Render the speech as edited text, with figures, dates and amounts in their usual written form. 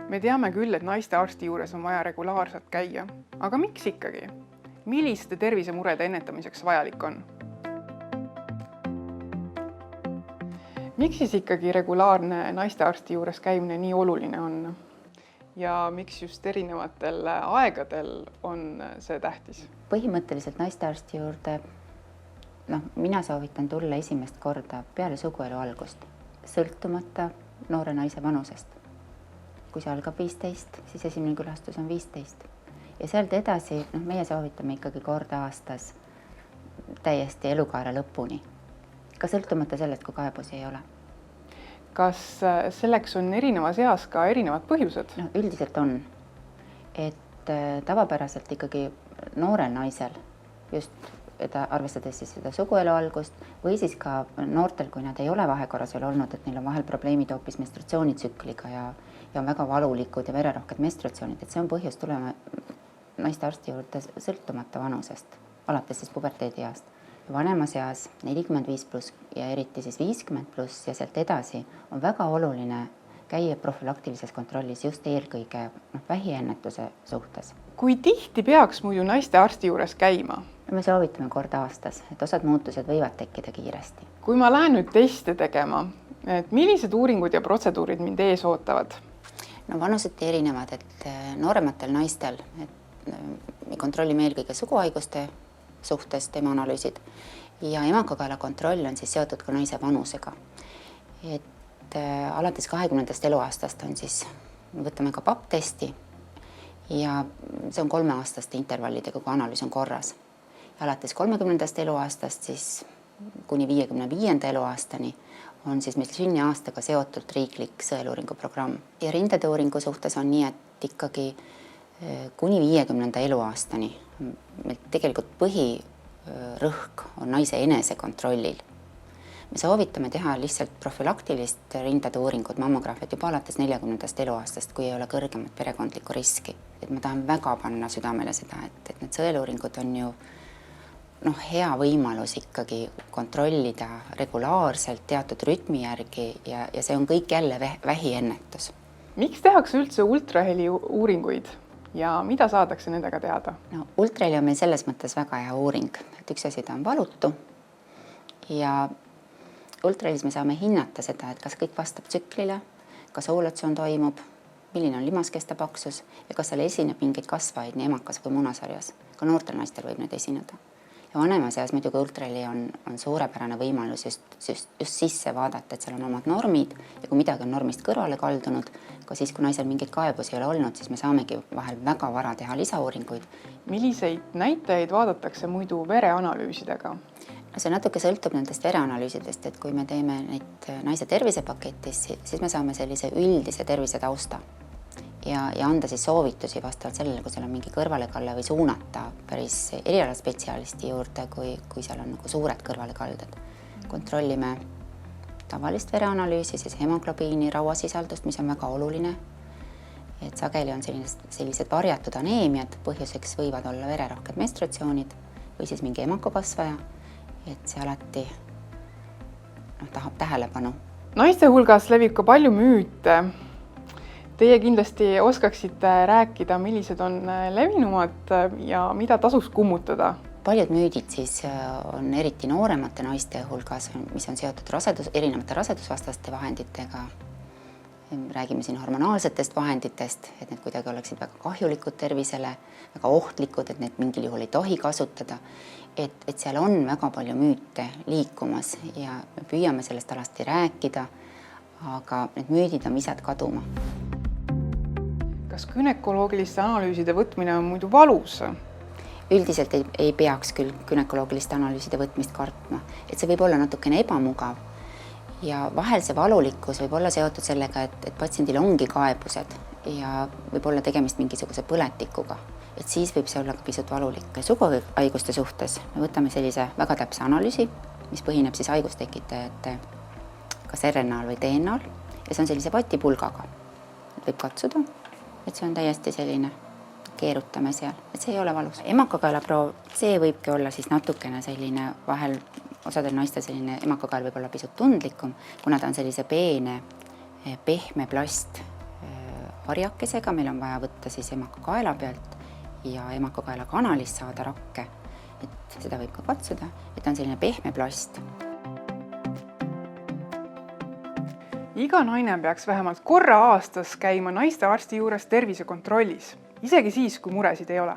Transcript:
Me teame küll, et naistearsti juures on vaja regulaarselt käia. Aga miks ikkagi? Milliste tervisemurede ennetamiseks vajalik on? Miks siis ikkagi regulaarne naistearsti juures käimine nii oluline on? Ja miks just erinevatel aegadel on see tähtis? Põhimõtteliselt naistearsti juurde mina soovitan tulla esimest korda peale suguelu algust, sõltumata noore naise vanusest. Kui see algab 15, siis esimene külastus on 15. Ja sealt edasi meie soovitame ikkagi korda aastas täiesti elukaare lõpuni. Ka sõltumata sellest, kui kaebusi ei ole. Kas selleks on erinevas eas ka erinevad põhjused? Üldiselt on. Et tavapäraselt ikkagi noorel naisel, just arvestades siis seda suguelu algust, või siis ka noortel, kui nad ei ole vahekorras veel olnud, et neil on vahel probleemid hoopis menstratsioonitsükliga ja on väga valulikud ja vererohked menstratsioonid, et see on põhjus tulema naistearsti juurde sõltumata vanusest, alates siis puberteediast. Vanemas eas 45+ ja eriti siis 50+ ja sealt edasi on väga oluline käia profülaktilises kontrollis just eelkõige vähiennetuse suhtes. Kui tihti peaks muidu naistearsti juures käima? Me soovitame korda aastas, et osad muutused võivad tekkida kiiresti. Kui ma lähen nüüd teste tegema, et millised uuringud ja protseduurid mind ees ootavad? Vanuseti erinevad, et noorematel naistel me kontrollime eelkõige suguhaiguste suhtes tema analüüsid ja emakakaela kontroll on siis seotud ka naise vanusega. Et alates 20. eluaastast on siis, võtame ka PAP-testi ja see on 3-aastaste intervallidega, kui analüüs on korras. Ja alates 30. eluaastast siis kuni 55. eluaastani on siis meil sünniaastaga seotud riiklik sõeluuringu programm. Ja rindede uuringu suhtes on nii, et ikkagi kuni 50. eluaastani meil tegelikult põhirõhk on naise enesekontrollil. Me soovitame teha lihtsalt profülaktilist rindade uuringut, mammograafiat juba alates 40. eluaastast, kui ei ole kõrgemat perekondlikku riski. Et ma tahan väga panna südamele seda, et need sõeluuringud on ju hea võimalus ikkagi kontrollida regulaarselt teatud rütmi järgi ja see on kõik jälle vähiennetus. Miks tehakse üldse ultraheli uuringuid ja mida saadakse nendega teada? Ultraheli on meil selles mõttes väga hea uuring, et üks asi ta on valutu ja ultrahelis me saame hinnata seda, et kas kõik vastab tsüklile, kas oolatsioon toimub, milline on limaskeste paksus ja kas seal esineb mingeid kasvajaid nii emakas kui munasarjas. Ka noortel naistel võib need esineda. Ja vanemas eas muidugi ultraheli on suurepärane võimalus just sisse vaadata, et seal on omad normid ja kui midagi on normist kõrvale kaldunud, ka siis, kui naisel mingeid kaebusi ei ole olnud, siis me saamegi vahel väga vara teha lisauuringuid. Milliseid näitajaid vaadatakse muidu vereanalüüsidega? See natuke sõltub nendest vereanalüüsidest, et kui me teeme neid naise tervisepaketis, siis me saame sellise üldise tervise tausta ja anda siis soovitusi vastavalt sellele, kui seal on mingi kõrvalekalle või suunata päris erialaspetsialisti juurde, kui seal on suured kõrvalekalded. Kontrollime tavalist vereanalüüsi, siis hemoglobiini, rauasisaldust, mis on väga oluline. Et sageli on sellised varjatud aneemiad, põhjuseks võivad olla vererohked menstratsioonid või siis mingi emakokasvaja, et see alati tahab tähelepanu. Naiste hulgas levib ka palju müüte. Teie kindlasti oskaksite rääkida, millised on levinumad ja mida tasuks kummutada? Paljud müüdid siis on eriti nooremate naiste hulgas, mis on seotud erinevate rasedusvastaste vahenditega. Räägime siin hormonaalsetest vahenditest, et need kuidagi oleksid väga kahjulikud tervisele, väga ohtlikud, et need mingil juhul ei tohi kasutada. Et seal on väga palju müüte liikumas ja me püüame sellest alasti rääkida, aga need müüdid on visad kaduma. Kas gynekoloogiliste analüüside võtmine on muidu valus? Üldiselt ei peaks küll gynekoloogiliste analüüside võtmist kartma, et see võib olla natukene ebamugav ja vahel see valulikkus võib olla seotud sellega, et patsiendil ongi kaebused ja võib olla tegemist mingisuguse põletikuga, et siis võib see olla ka pisut valulik. Suguhaiguste suhtes me võtame sellise väga täpse analüüsi, mis põhineb siis haigustekitajate kas RNA-l või DNA-l ja see on sellise vatipulgaga. Võib katsuda. Et see on täiesti selline, keerutame seal, et see ei ole valus. Emakakaelaproov, see võibki olla siis natukene selline vahel osadel naistel selline emakakael võib olla pisut tundlikum, kuna ta on sellise peene, pehme plast harjakesega, meil on vaja võtta siis emakakaela pealt ja emakakaela kanalist saada rakke. Et seda võib ka katsuda, et on selline pehme plast. Iga naine peaks vähemalt korra aastas käima naistearsti juures tervisekontrollis, isegi siis, kui muresid ei ole.